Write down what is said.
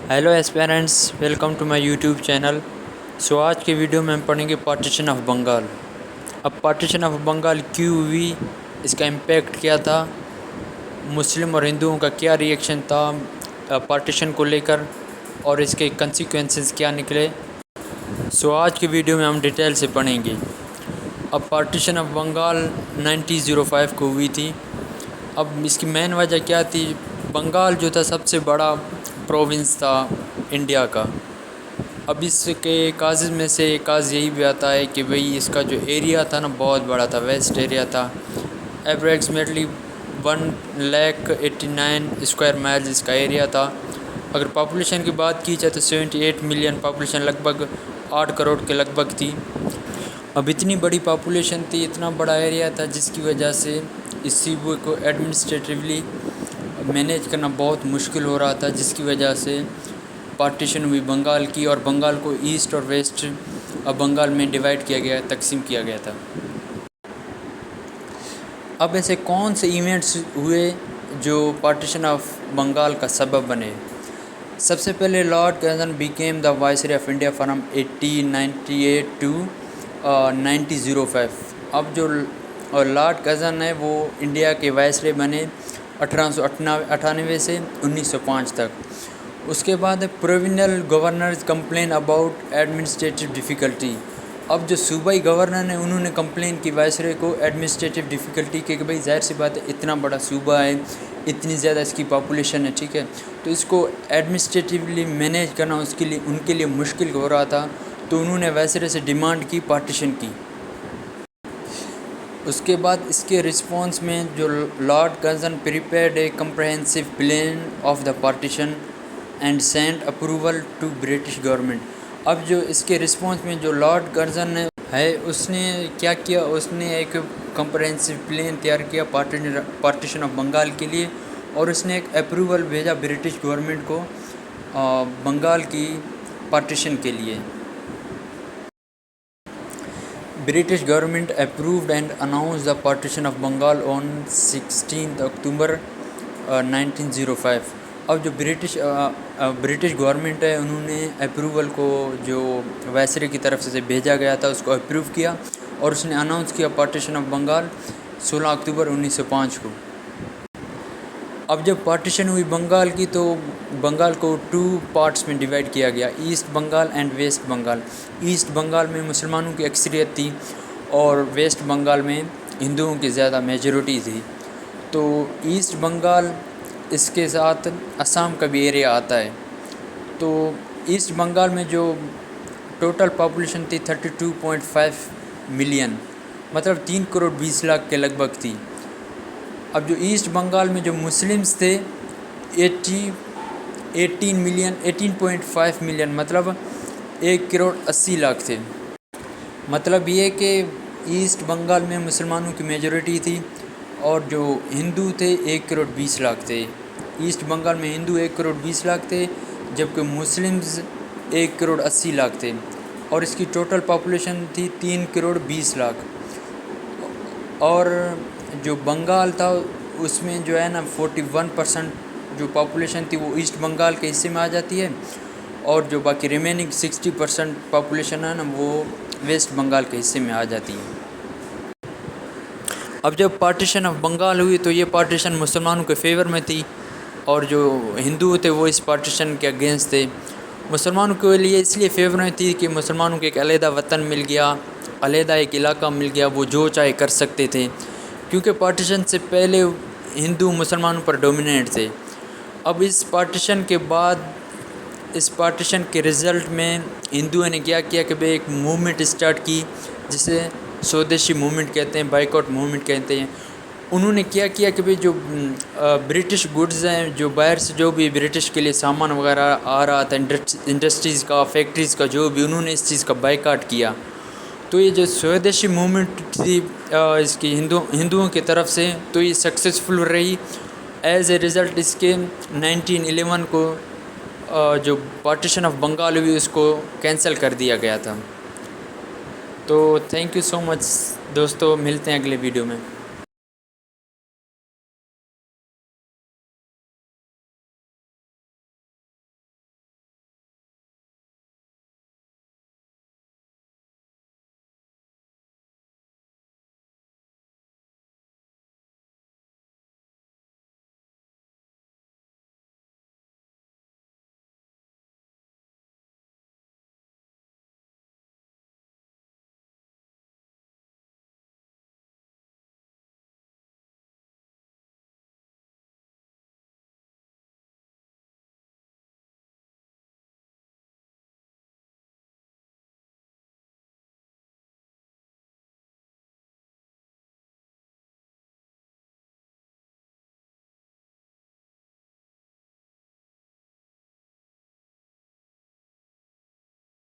Hello aspirants, welcome to my YouTube channel. आज के video में हम पढ़ेंगे पार्टीशन ऑफ बंगाल। अब पार्टीशन ऑफ बंगाल क्यों हुई, इसका इम्पैक्ट क्या था, मुस्लिम और हिंदुओं का क्या रिएक्शन था पार्टीशन को लेकर और इसके कंसिक्वेंसेस क्या निकले। आज के वीडियो में हम डिटेल से पढ़ेंगे। अब पार्टीशन ऑफ बंगाल 1905 को हुई थी। अब इसकी मेन वजह क्या थी? बंगाल जो था सबसे बड़ा प्रोविंस था इंडिया का। अब इसके काज़ में से एक काज़ यही भी आता है कि भाई इसका जो एरिया था ना बहुत बड़ा था, वेस्ट एरिया था। अप्रॉक्सीमेटली 1,89 स्क्वायर माइल्स इसका एरिया था। अगर पॉपुलेशन की बात की जाए तो 78 मिलियन पॉपुलेशन, लगभग 8 करोड़ के लगभग थी। अब इतनी बड़ी पॉपुलेशन थी, इतना बड़ा एरिया था, जिसकी वजह से इस सूबे को एडमिनिस्ट्रेटिवली मैनेज करना बहुत मुश्किल हो रहा था, जिसकी वजह से पार्टीशन हुई बंगाल की और बंगाल को ईस्ट और वेस्ट अब बंगाल में डिवाइड किया गया, तकसीम किया गया था। अब ऐसे कौन से इवेंट्स हुए जो पार्टीशन ऑफ बंगाल का सबब बने? सबसे पहले Lord Curzon became the viceroy of India from 1898 to 1905। अब जो लॉर्ड कर्जन है वो इंडिया के वाइसरॉय बने 1898 से 1905 तक। उसके बाद provincial governors complain about administrative difficulty. अब जो सूबाई गवर्नर ने उन्होंने कंप्लेन की वाइसरॉय को एडमिनिस्ट्रेटिव डिफ़िकल्टी के कि भाई ज़ाहिर सी बात है, इतना बड़ा सूबा है, इतनी ज़्यादा इसकी पॉपुलेशन है, ठीक है, तो इसको एडमिनिस्ट्रेटिवली मैनेज करना उनके लिए मुश्किल हो रहा था। तो उन्होंने वाइसरॉय से डिमांड की पार्टीशन की। उसके बाद इसके रिस्पॉन्स में जो Lord Curzon prepared a comprehensive plan of the partition and sent approval to British government. अब जो इसके रिस्पॉन्स में जो लॉर्ड कर्जन है उसने क्या किया, उसने एक कम्प्रहेंसिव प्लान तैयार किया पार्टीशन ऑफ बंगाल के लिए, और उसने एक अप्रूवल भेजा ब्रिटिश गवर्नमेंट को बंगाल की पार्टीशन के लिए। British government approved and announced the partition of Bengal on 16 अक्टूबर 1905। अब जो ब्रिटिश गवर्नमेंट है उन्होंने अप्रूवल को जो वाइसरॉय की तरफ से भेजा गया था उसको अप्रूव किया और उसने अनाउंस किया पार्टीशन ऑफ बंगाल 16 अक्टूबर 1905 को। अब जब पार्टीशन हुई बंगाल की तो बंगाल को 2 पार्ट्स में डिवाइड किया गया, east Bengal and west Bengal. East Bengal में मुसलमानों की अक्सरियत थी और वेस्ट बंगाल में हिंदुओं की ज़्यादा मेजॉरिटी थी। तो ईस्ट बंगाल, इसके साथ असम का भी एरिया आता है। तो ईस्ट बंगाल में जो टोटल पॉपुलेशन थी 32.5 मिलियन, मतलब 3 करोड़ 20 लाख के लगभग थी। अब जो ईस्ट बंगाल में जो मुस्लिम्स थे 18.5 मिलियन, मतलब 1 करोड़ 80 लाख थे। मतलब ये कि ईस्ट बंगाल में मुसलमानों की मेजॉरिटी थी और जो हिंदू थे 1 करोड़ 20 लाख थे। ईस्ट बंगाल में हिंदू 1 करोड़ 20 लाख थे, जबकि मुस्लिम्स 1 करोड़ 80 लाख थे और इसकी टोटल पॉपुलेशन थी 3 करोड़ 20 लाख। और जो बंगाल था उसमें जो है ना 41% जो पॉपुलेशन थी वो ईस्ट बंगाल के हिस्से में आ जाती है और जो बाकी रिमेनिंग 60% पॉपुलेशन है ना वो वेस्ट बंगाल के हिस्से में आ जाती है। अब जब पार्टीशन ऑफ बंगाल हुई तो ये पार्टीशन मुसलमानों के फेवर में थी और जो हिंदू थे वो इस पार्टीशन के अगेंस्ट थे। मुसलमानों के लिए इसलिए फेवर में थी कि मुसलमानों को एक अलहदा वतन मिल गया, अलहदा एक इलाका मिल गया, वो जो चाहे कर सकते थे, क्योंकि पार्टीशन से पहले हिंदू मुसलमानों पर डोमिनेट थे। अब इस पार्टीशन के बाद, इस पार्टीशन के रिज़ल्ट में हिंदुओं ने क्या किया कि भाई एक मूवमेंट स्टार्ट की जिसे स्वदेशी मूवमेंट कहते हैं, बाइकआउट मूवमेंट कहते हैं। उन्होंने क्या किया कि भाई जो ब्रिटिश गुड्स हैं, जो बाहर से जो भी ब्रिटिश के लिए सामान वगैरह आ रहा था, इंडस्ट्रीज़ का, फैक्ट्रीज़ का, जो भी, उन्होंने इस चीज़ का बाइकआउट किया। तो ये जो स्वदेशी मूवमेंट थी इसकी हिंदुओं की तरफ से, तो ये सक्सेसफुल रही। एज ए रिज़ल्ट इसके 1911 को जो पार्टीशन ऑफ बंगाल हुई उसको कैंसिल कर दिया गया था। तो थैंक यू सो मच दोस्तों, मिलते हैं अगले वीडियो में।